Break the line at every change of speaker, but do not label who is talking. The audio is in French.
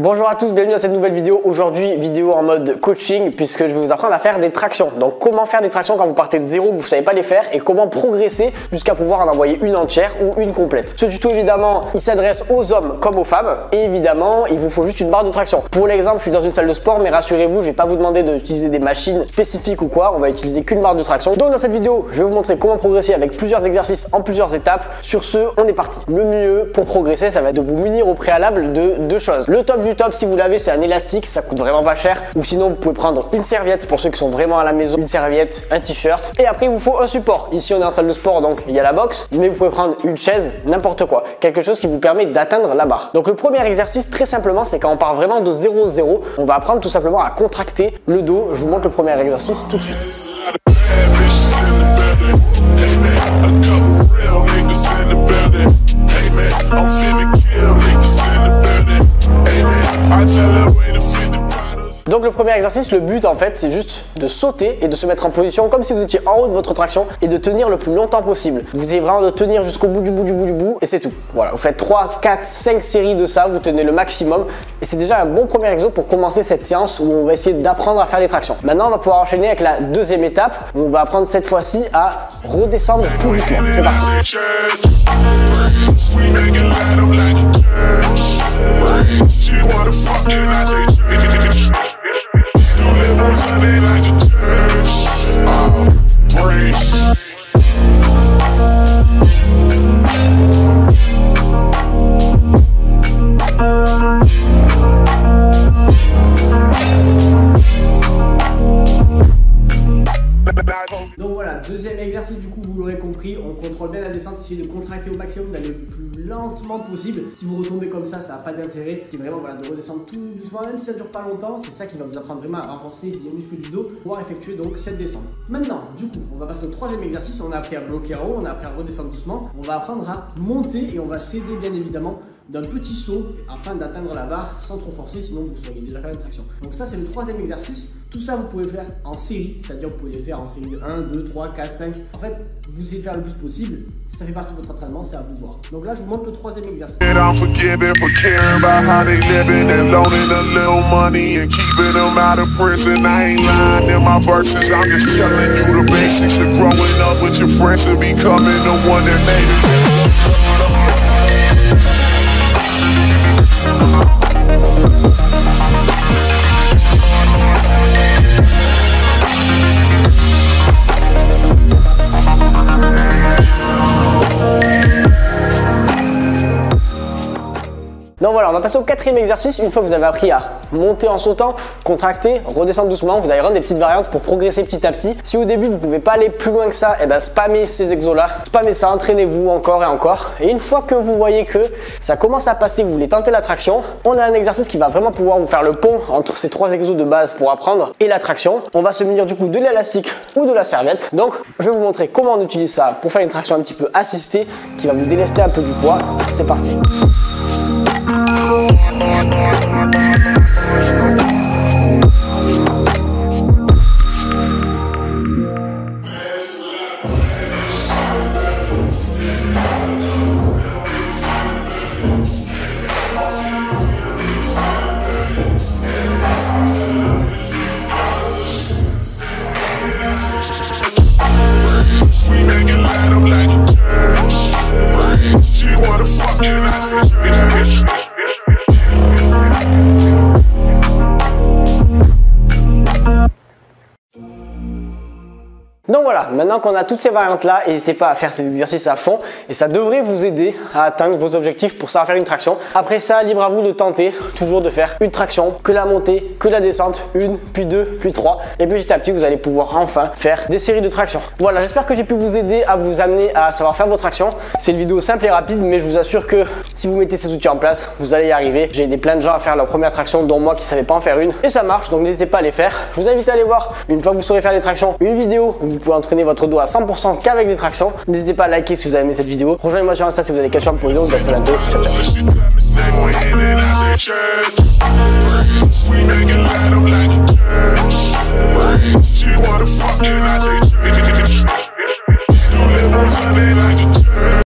Bonjour à tous, bienvenue dans cette nouvelle vidéo. Aujourd'hui, vidéo en mode coaching puisque je vais vous apprendre à faire des tractions. Donc comment faire des tractions quand vous partez de zéro, que vous ne savez pas les faire et comment progresser jusqu'à pouvoir en envoyer une entière ou une complète. Ce tuto évidemment, il s'adresse aux hommes comme aux femmes et évidemment, il vous faut juste une barre de traction. Pour l'exemple, je suis dans une salle de sport mais rassurez-vous, je ne vais pas vous demander d'utiliser des machines spécifiques ou quoi, on va utiliser qu'une barre de traction. Donc dans cette vidéo, je vais vous montrer comment progresser avec plusieurs exercices en plusieurs étapes. Sur ce, on est parti. Le mieux pour progresser, ça va être de vous munir au préalable de deux choses. Le top du top, si vous l'avez, c'est un élastique, ça coûte vraiment pas cher. Ou sinon, vous pouvez prendre une serviette pour ceux qui sont vraiment à la maison, une serviette, un t-shirt. Et après, il vous faut un support. Ici, on est en salle de sport, donc il y a la box, mais vous pouvez prendre une chaise, n'importe quoi. Quelque chose qui vous permet d'atteindre la barre. Donc le premier exercice, très simplement, c'est quand on part vraiment de 0-0, on va apprendre tout simplement à contracter le dos. Je vous montre le premier exercice tout de suite. Donc le premier exercice, le but en fait, c'est juste de sauter et de se mettre en position comme si vous étiez en haut de votre traction et de tenir le plus longtemps possible. Vous essayez vraiment de tenir jusqu'au bout du bout et c'est tout. Voilà, vous faites 3, 4, 5 séries de ça, vous tenez le maximum et c'est déjà un bon premier exo pour commencer cette séance où on va essayer d'apprendre à faire les tractions. Maintenant, on va pouvoir enchaîner avec la deuxième étape où on va apprendre cette fois-ci à redescendre tout doucement. C'est parti. Donc voilà, deuxième exercice, du coup vous l'aurez compris, on contrôle bien la descente, essayez de contracter au maximum, d'aller le plus lentement possible. Si vous retombez comme ça n'a pas d'intérêt. C'est vraiment voilà, de redescendre tout doucement, même si ça dure pas longtemps, c'est ça qui va vous apprendre vraiment à renforcer les muscles du dos pour pouvoir effectuer donc cette descente. Maintenant, du coup, on va passer au troisième exercice. On a appris à bloquer en haut, on a appris à redescendre doucement. On va apprendre à monter et on va s'aider bien évidemment d'un petit saut afin d'atteindre la barre sans trop forcer, sinon vous seriez déjà fait une traction. Donc ça c'est le troisième exercice. Tout ça vous pouvez faire en série, c'est-à-dire vous pouvez les faire en série de 1, 2, 3, 4, 5. En fait, vous essayez de faire le plus possible. Ça fait partie de votre entraînement, c'est à vous de voir. Donc là je vous montre le troisième exercice. Donc voilà, on va passer au quatrième exercice. Une fois que vous avez appris à monter en sautant, contracter, redescendre doucement, vous allez rendre des petites variantes pour progresser petit à petit. Si au début vous ne pouvez pas aller plus loin que ça, et ben spammez ces exos là, spammez ça, entraînez-vous encore et encore. Et une fois que vous voyez que ça commence à passer, que vous voulez tenter la traction, on a un exercice qui va vraiment pouvoir vous faire le pont entre ces trois exos de base pour apprendre et la traction. On va se munir du coup de l'élastique ou de la serviette. Donc je vais vous montrer comment on utilise ça pour faire une traction un petit peu assistée qui va vous délester un peu du poids. C'est parti. Donc voilà, maintenant qu'on a toutes ces variantes là, n'hésitez pas à faire ces exercices à fond et ça devrait vous aider à atteindre vos objectifs pour savoir faire une traction. Après ça, libre à vous de tenter toujours de faire une traction, que la montée, que la descente, une, puis deux, puis trois. Et petit à petit, vous allez pouvoir enfin faire des séries de tractions. Voilà, j'espère que j'ai pu vous aider à vous amener à savoir faire vos tractions. C'est une vidéo simple et rapide, mais je vous assure que si vous mettez ces outils en place, vous allez y arriver. J'ai aidé plein de gens à faire leur première traction, dont moi qui ne savais pas en faire une. Et ça marche, donc n'hésitez pas à les faire. Je vous invite à aller voir, une fois que vous saurez faire les tractions, une vidéo où vous pouvez entraîner votre dos à 100% qu'avec des tractions. N'hésitez pas à liker si vous avez aimé cette vidéo. Rejoignez-moi sur Insta si vous avez des questions pour une autre. À bientôt. Ciao, ciao.